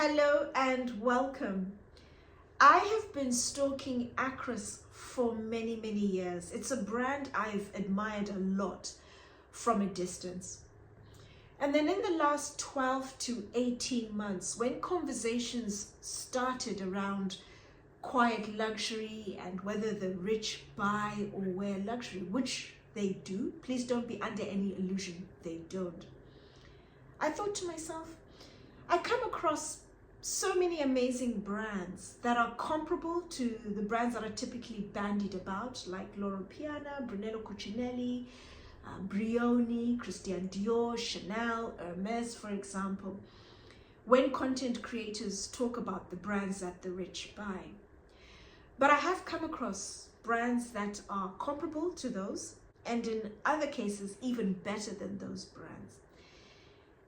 Hello and welcome. I have been stalking Akris for many years. It's a brand I've admired a lot from a distance. And then in the last 12 to 18 months, when conversations started around quiet luxury and whether the rich buy or wear luxury, which they do, please don't be under any illusion they don't, I thought to myself, I come across so many amazing brands that are comparable to the brands that are typically bandied about, like Loro Piana, Brunello Cucinelli, Brioni, Christian Dior, Chanel, Hermes, for example, when content creators talk about the brands that the rich buy. But I have come across brands that are comparable to those, and in other cases, even better than those brands.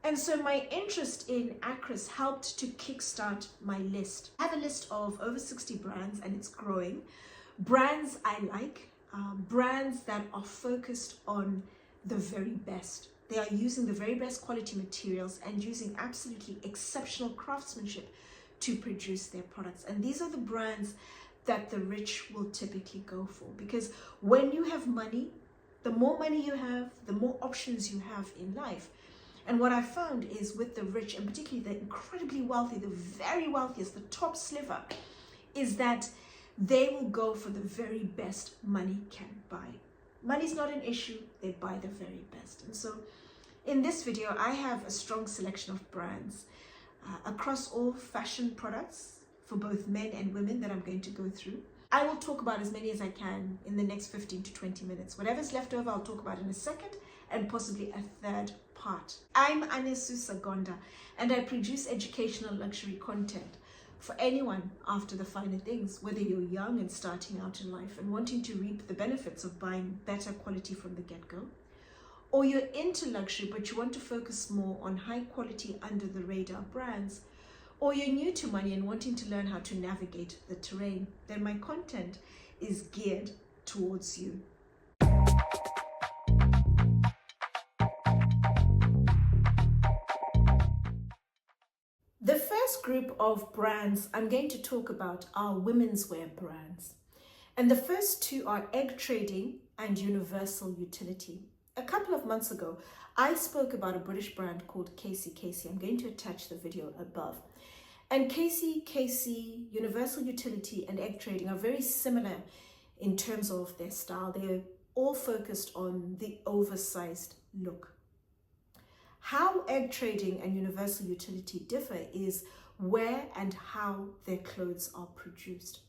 And so my interest in Akris helped to kickstart my list. I have a list of over 60 brands and it's growing. Brands I like, brands that are focused on the very best. They are using the very best quality materials and using absolutely exceptional craftsmanship to produce their products. And these are the brands that the rich will typically go for, because when you have money, the more money you have, the more options you have in life. And what I found is with the rich, and particularly the incredibly wealthy, the very wealthiest, the top sliver, is that they will go for the very best money can buy. Money's not an issue, they buy the very best. And so in this video, I have a strong selection of brands across all fashion products for both men and women that I'm going to go through. I will talk about as many as I can in the next 15 to 20 minutes. Whatever's left over, I'll talk about in a second and possibly a third part. I'm Anesu Sagonda and I produce educational luxury content for anyone after the finer things, whether you're young and starting out in life and wanting to reap the benefits of buying better quality from the get-go, or you're into luxury but you want to focus more on high quality under the radar brands, or you're new to money and wanting to learn how to navigate the terrain, then my content is geared towards you. The first group of brands I'm going to talk about are women's wear brands. And the first two are Egg Trading and Universal Utility. A couple of months ago, I spoke about a British brand called Casey. I'm going to attach the video above. And Casey, Universal Utility and Egg Trading are very similar in terms of their style. They're all focused on the oversized look. How Egg Trading and Universal Utility differ is where and how their clothes are produced.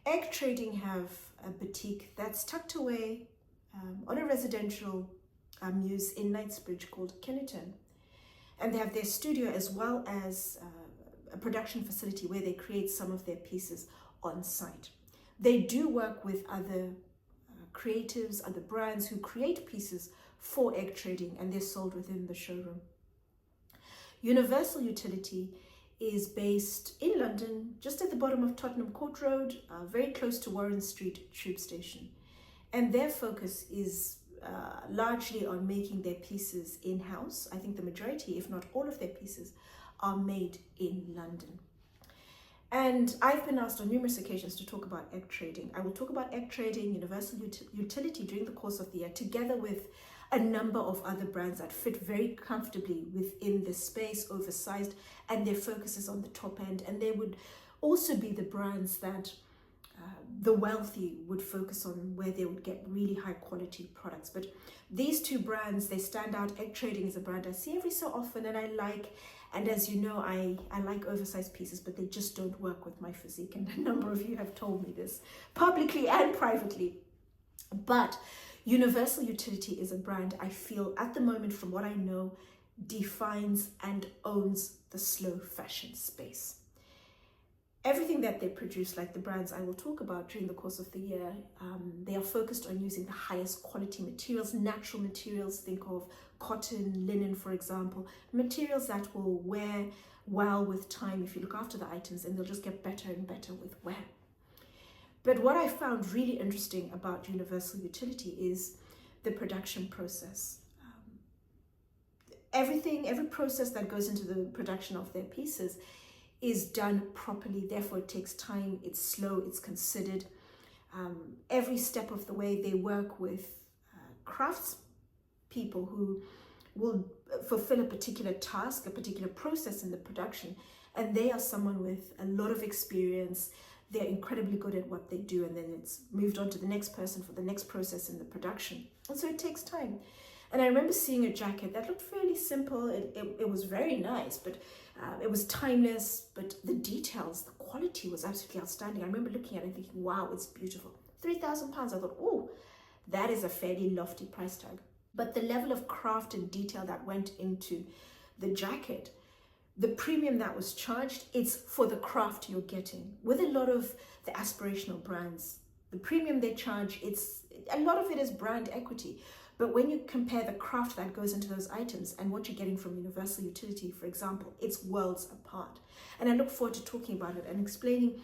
Egg Trading have a boutique that's tucked away on a residential muse in Knightsbridge called Kennerton. And they have their studio as well as a production facility where they create some of their pieces on site. They do work with other creatives, other brands who create pieces for Egg Trading, and they're sold within the showroom. Universal Utility is based in London, just at the bottom of Tottenham Court Road, very close to Warren Street Tube Station. And their focus is largely on making their pieces in-house. I think the majority, if not all of their pieces, are made in London. And I've been asked on numerous occasions to talk about Egg Trading. I will talk about Egg Trading, Universal Utility during the course of the year, together with a number of other brands that fit very comfortably within this space, oversized, and their focus is on the top end. And they would also be the brands that the wealthy would focus on, where they would get really high quality products. But these two brands, they stand out. Egg Trading is a brand I see every so often and I like. And as you know, I like oversized pieces, but they just don't work with my physique. And a number of you have told me this publicly and privately. But Universal Utility is a brand I feel at the moment, from what I know, defines and owns the slow fashion space. Everything that they produce, like the brands I will talk about during the course of the year, they are focused on using the highest quality materials, natural materials. Think of cotton, linen, for example, materials that will wear well with time if you look after the items, and they'll just get better and better with wear. But what I found really interesting about Universal Utility is the production process. Every process that goes into the production of their pieces is done properly. Therefore, it takes time, it's slow, it's considered. Every step of the way they work with crafts people who will fulfill a particular task, a particular process in the production, and they are someone with a lot of experience. They're incredibly good at what they do, and then it's moved on to the next person for the next process in the production. And so it takes time. And I remember seeing a jacket that looked fairly simple. It was very nice, but it was timeless, but the details, the quality was absolutely outstanding. I remember looking at it and thinking, wow, it's beautiful. £3,000. I thought, oh, that is a fairly lofty price tag. But the level of craft and detail that went into the jacket, the premium that was charged, it's for the craft you're getting. With a lot of the aspirational brands, the premium they charge, a lot of it is brand equity. But when you compare the craft that goes into those items and what you're getting from universal utility, for example, it's worlds apart. And I look forward to talking about it and explaining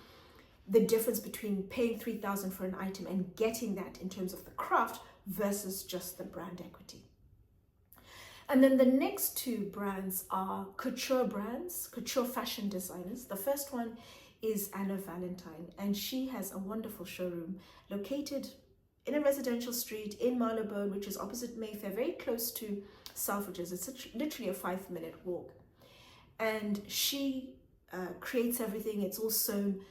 the difference between paying $3,000 for an item and getting that in terms of the craft versus just the brand equity. And then the next two brands are couture brands, couture fashion designers. The first one is Anna Valentine, and she has a wonderful showroom located in a residential street in Marylebone, which is opposite Mayfair, very close to Selfridges. It's literally a 5-minute walk. And she creates everything. It's all sewn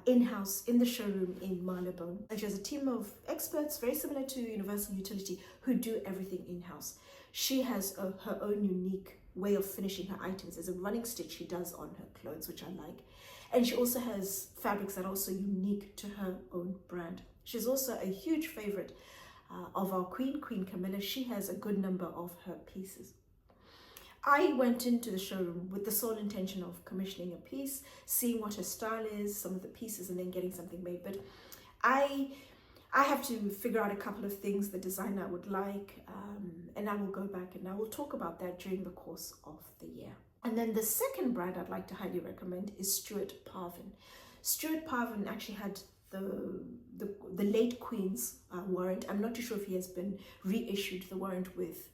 in-house in the showroom in Marylebone. And she has a team of experts, very similar to Universal Utility, who do everything in-house. She has her own unique way of finishing her items. There's a running stitch she does on her clothes, which I like. And she also has fabrics that are also unique to her own brand. She's also a huge favorite of our Queen Camilla. She has a good number of her pieces. I went into the showroom with the sole intention of commissioning a piece, seeing what her style is, some of the pieces, and then getting something made. But I have to figure out a couple of things the designer would like, and I will go back and I will talk about that during the course of the year. And then the second brand I'd like to highly recommend is Stewart Parvin. Stewart Parvin actually had the late Queen's warrant. I'm not too sure if he has been reissued the warrant with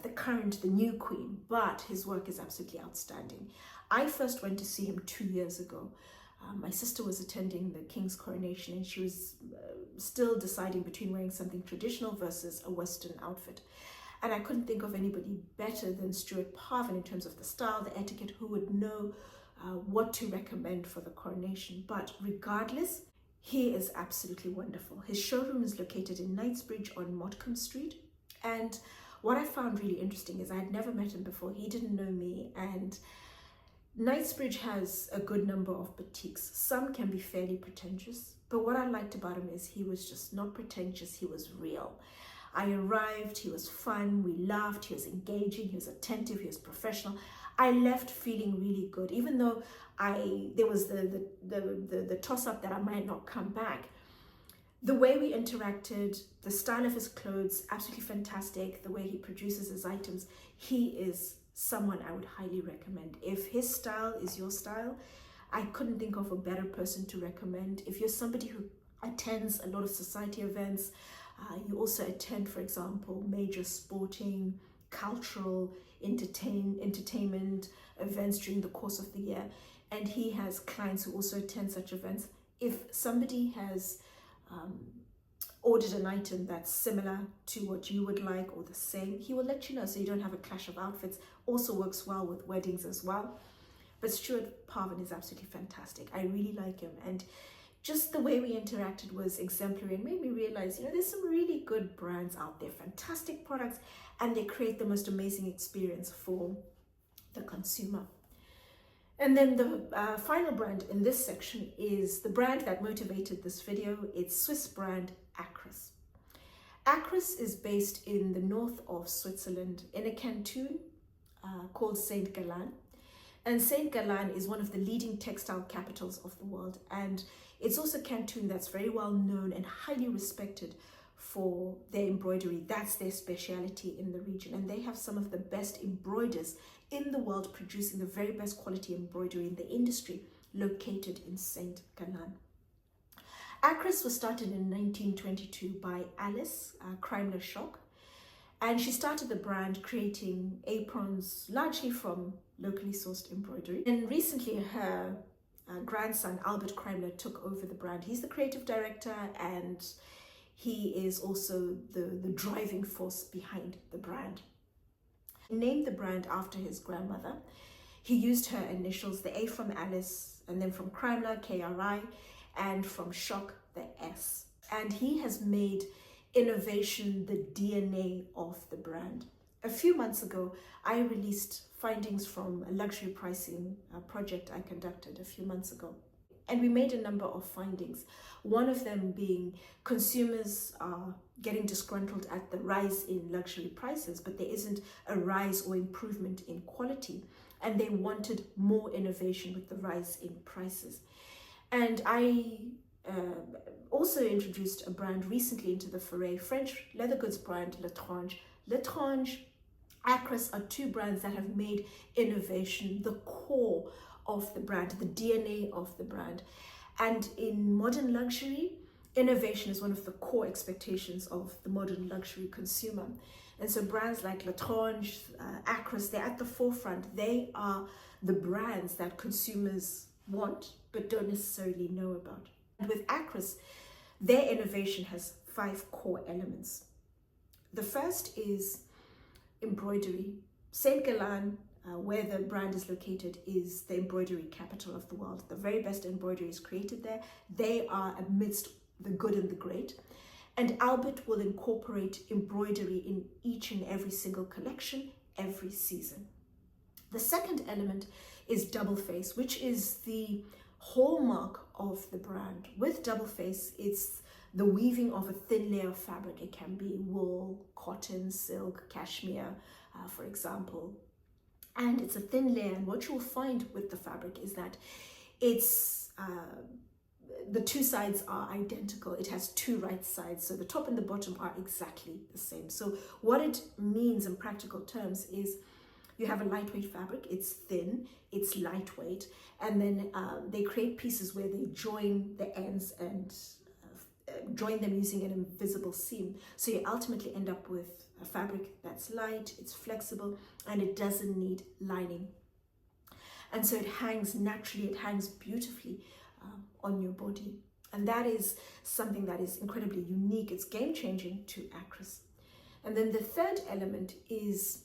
the new Queen, but his work is absolutely outstanding. I first went to see him 2 years ago. My sister was attending the King's coronation, and she was still deciding between wearing something traditional versus a Western outfit. And I couldn't think of anybody better than Stewart Parvin in terms of the style, the etiquette, who would know what to recommend for the coronation. But regardless, he is absolutely wonderful. His showroom is located in Knightsbridge on Motcombe Street. And what I found really interesting is I had never met him before. He didn't know me. And Knightsbridge has a good number of boutiques. Some can be fairly pretentious. But what I liked about him is he was just not pretentious. He was real. I arrived, he was fun, we laughed, he was engaging, he was attentive, he was professional. I left feeling really good, even though there was the toss-up that I might not come back. The way we interacted, the style of his clothes, absolutely fantastic. The way he produces his items, he is someone I would highly recommend. If his style is your style, I couldn't think of a better person to recommend. If you're somebody who attends a lot of society events, you also attend, for example, major sporting, cultural, entertainment events during the course of the year, and he has clients who also attend such events. If somebody has ordered an item that's similar to what you would like or the same, he will let you know so you don't have a clash of outfits. Also works well with weddings as well. But Stewart Parvin is absolutely fantastic. I really like him, and just the way we interacted was exemplary and made me realize, there's some really good brands out there, fantastic products, and they create the most amazing experience for the consumer. And then the final brand in this section is the brand that motivated this video. It's Swiss brand Akris. Akris is based in the north of Switzerland in a canton called Saint Gallen. And Saint Gallen is one of the leading textile capitals of the world. And it's also a canton that's very well known and highly respected for their embroidery. That's their speciality in the region. And they have some of the best embroiders in the world, producing the very best quality embroidery in the industry, located in Saint Gallen. Akris was started in 1922 by Alice Crimler-Schock, And she started the brand creating aprons largely from locally sourced embroidery. And recently her grandson, Albert Kreimler, took over the brand. He's the creative director and he is also the driving force behind the brand. He named the brand after his grandmother. He used her initials, the A from Alice, and then from Kreimler, K-R-I, and from Shock, the S. And he has made innovation the DNA of the brand. A few months ago, I released findings from a luxury pricing project I conducted a few months ago. And we made a number of findings. One of them being consumers are getting disgruntled at the rise in luxury prices, but there isn't a rise or improvement in quality. And they wanted more innovation with the rise in prices. And I also introduced a brand recently into the foray, French leather goods brand Létrange. Létrange, Akris are two brands that have made innovation the core of the brand, the DNA of the brand. And in modern luxury, innovation is one of the core expectations of the modern luxury consumer. And so brands like Létrange, Akris, they're at the forefront. They are the brands that consumers want but don't necessarily know about. And with Akris, their innovation has 5 core elements. The first is embroidery. Saint Gallen, where the brand is located, is the embroidery capital of the world. The very best embroidery is created there. They are amidst the good and the great. And Albert will incorporate embroidery in each and every single collection, every season. The second element is double face, which is the hallmark of the brand. With double face, it's the weaving of a thin layer of fabric. It can be wool, cotton, silk, cashmere, for example. And it's a thin layer. And what you'll find with the fabric is that it's the two sides are identical. It has 2 right sides. So the top and the bottom are exactly the same. So what it means in practical terms is you have a lightweight fabric, it's thin, it's lightweight, and then they create pieces where they join the ends and join them using an invisible seam. So you ultimately end up with a fabric that's light, it's flexible, and it doesn't need lining. And so it hangs naturally, it hangs beautifully on your body. And that is something that is incredibly unique. It's game-changing to Akris. And then the third element is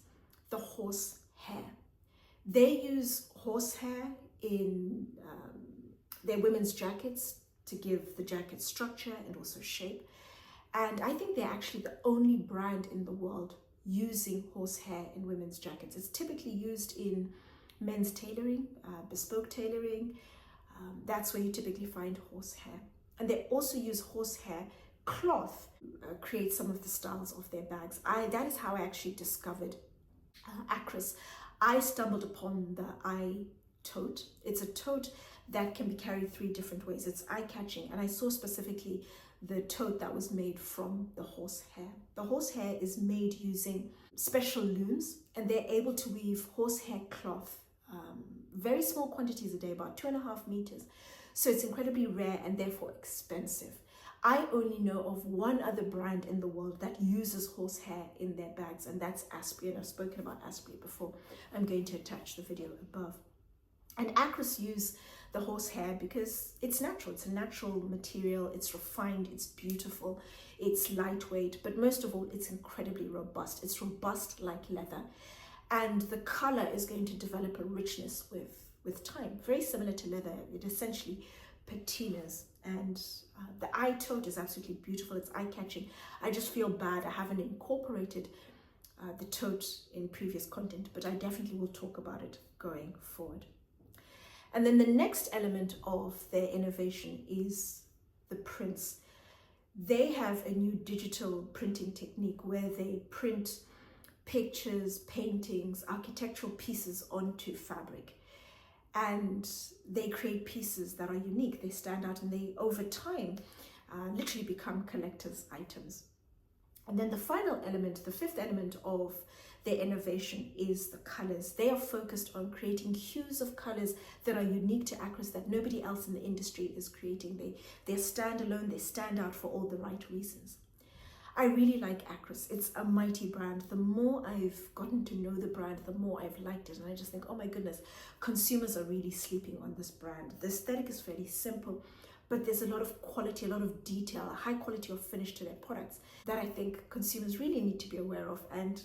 the horse hair. They use horsehair in their women's jackets to give the jacket structure and also shape. And I think they're actually the only brand in the world using horsehair in women's jackets. It's typically used in men's tailoring, bespoke tailoring. That's where you typically find horsehair. And they also use horsehair cloth, create some of the styles of their bags. That is how I actually discovered Akris. I stumbled upon the Ai tote. It's a tote that can be carried 3 different ways. It's eye-catching, and I saw specifically the tote that was made from the horsehair. The horsehair is made using special looms, and they're able to weave horsehair cloth, very small quantities a day, about 2.5 meters. So it's incredibly rare and therefore expensive. I only know of one other brand in the world that uses horsehair in their bags, and that's Asprey, and I've spoken about Asprey before. I'm going to attach the video above. And Akris use the horsehair because it's natural. It's a natural material. It's refined. It's beautiful. It's lightweight, but most of all, it's incredibly robust. It's robust like leather, and the color is going to develop a richness with time, very similar to leather. It essentially patinas. And the Ai tote is absolutely beautiful. It's eye-catching. I just feel bad I haven't incorporated the tote in previous content, but I definitely will talk about it going forward. And then the next element of their innovation is the prints. They have a new digital printing technique where they print pictures, paintings, architectural pieces onto fabric. And they create pieces that are unique. They stand out, and they, over time, literally become collector's items. And then the final element, the 5th element of their innovation is the colors. They are focused on creating hues of colors that are unique to Akris, that nobody else in the industry is creating. They're standalone, they stand out for all the right reasons. I really like Akris. It's a mighty brand. The more I've gotten to know the brand, the more I've liked it. And I just think, oh my goodness, consumers are really sleeping on this brand. The aesthetic is fairly simple, but there's a lot of quality, a lot of detail, a high quality of finish to their products that I think consumers really need to be aware of. And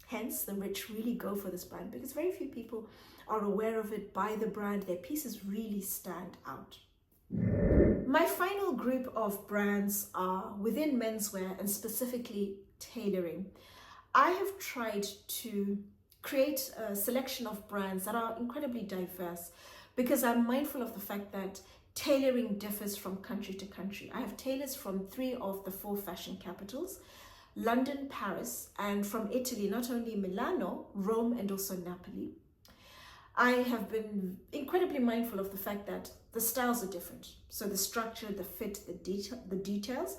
hence, the rich really go for this brand because very few people are aware of it, buy the brand. Their pieces really stand out. My final group of brands are within menswear and specifically tailoring. I have tried to create a selection of brands that are incredibly diverse because I'm mindful of the fact that tailoring differs from country to country. I have tailors from 3 of the 4 fashion capitals, London, Paris, and from Italy, not only Milano, Rome, and also Napoli. I have been incredibly mindful of the fact that the styles are different. So the structure, the fit, the details.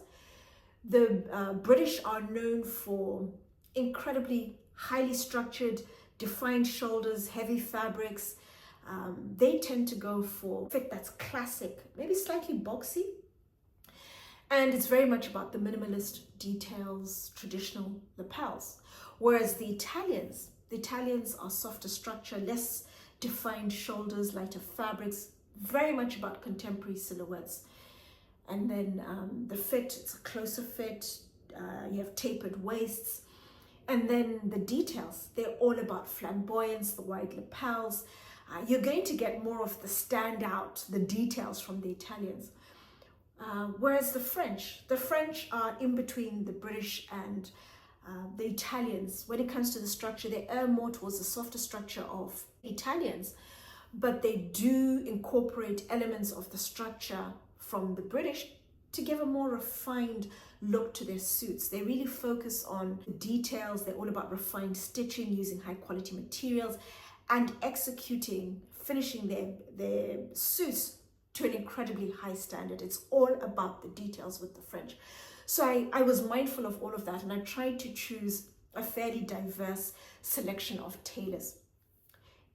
The British are known for incredibly highly structured, defined shoulders, heavy fabrics. They tend to go for fit that's classic, maybe slightly boxy. And it's very much about the minimalist details, traditional lapels. Whereas the Italians are softer structure, less defined shoulders, lighter fabrics, very much about contemporary silhouettes. And then the fit, it's a closer fit, you have tapered waists. And then the details, they're all about flamboyance, the wide lapels. You're going to get more of the standout, the details from the Italians. Whereas the French are in between the British and the Italians. When it comes to the structure, they err more towards the softer structure of Italians, but they do incorporate elements of the structure from the British to give a more refined look to their suits. They really focus on the details. They're all about refined stitching, using high quality materials, and finishing their suits to an incredibly high standard. It's all about the details with the French. So I was mindful of all of that, and I tried to choose a fairly diverse selection of tailors.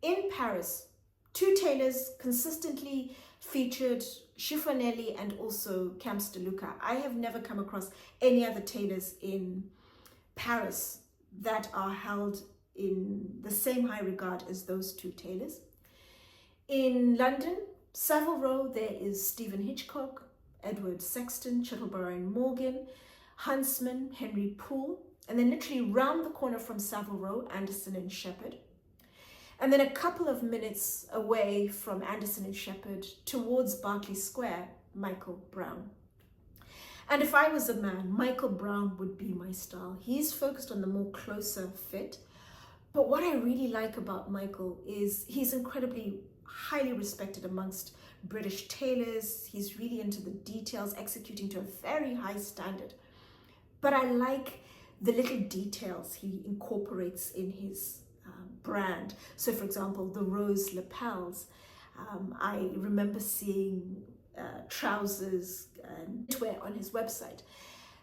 In Paris, 2 tailors consistently featured, Cifonneli and also Camps de Lucca. I have never come across any other tailors in Paris that are held in the same high regard as those 2 tailors. In London, Savile Row, there is Stephen Hitchcock, Edward Sexton, Chittleborough and Morgan, Huntsman, Henry Poole, and then literally round the corner from Savile Row, Anderson and Shepherd. And then a couple of minutes away from Anderson and Shepherd towards Berkeley Square, Michael Brown. And if I was a man, Michael Brown would be my style. He's focused on the more closer fit. But what I really like about Michael is he's incredibly highly respected amongst British tailors. He's really into the details, executing to a very high standard. But I like the little details he incorporates in his brand. So for example, the rose lapels. I remember seeing trousers and knitwear on his website.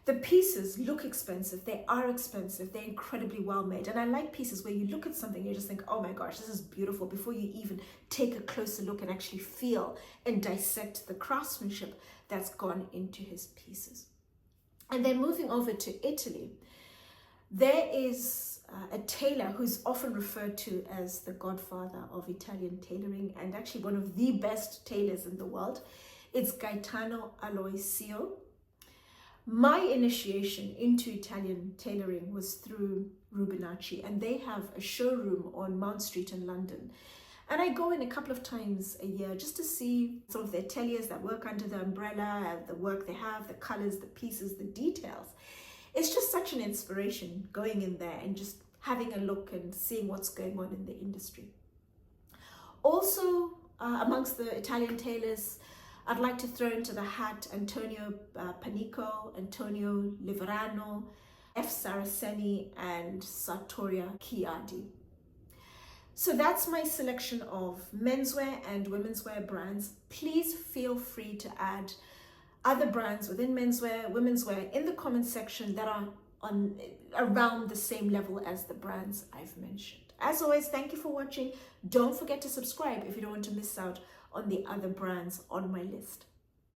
The pieces look expensive, they are expensive, they're incredibly well made. And I like pieces where you look at something and you just think, oh my gosh, this is beautiful, before you even take a closer look and actually feel and dissect the craftsmanship that's gone into his pieces. And then moving over to Italy, there is a tailor who's often referred to as the godfather of Italian tailoring and actually one of the best tailors in the world. It's Gaetano Aloisio. My initiation into Italian tailoring was through Rubinacci, and they have a showroom on Mount Street in London. And I go in a couple of times a year just to see some of the ateliers that work under the umbrella, the work they have, the colors, the pieces, the details. It's just such an inspiration going in there and just having a look and seeing what's going on in the industry. Also, amongst the Italian tailors, I'd like to throw into the hat Antonio Panico, Antonio Liverano, F. Saraceni, and Sartoria Chiadi. So that's my selection of menswear and womenswear brands. Please feel free to add other brands within menswear, womenswear in the comment section that are on around the same level as the brands I've mentioned. As always, thank you for watching. Don't forget to subscribe if you don't want to miss out on the other brands on my list.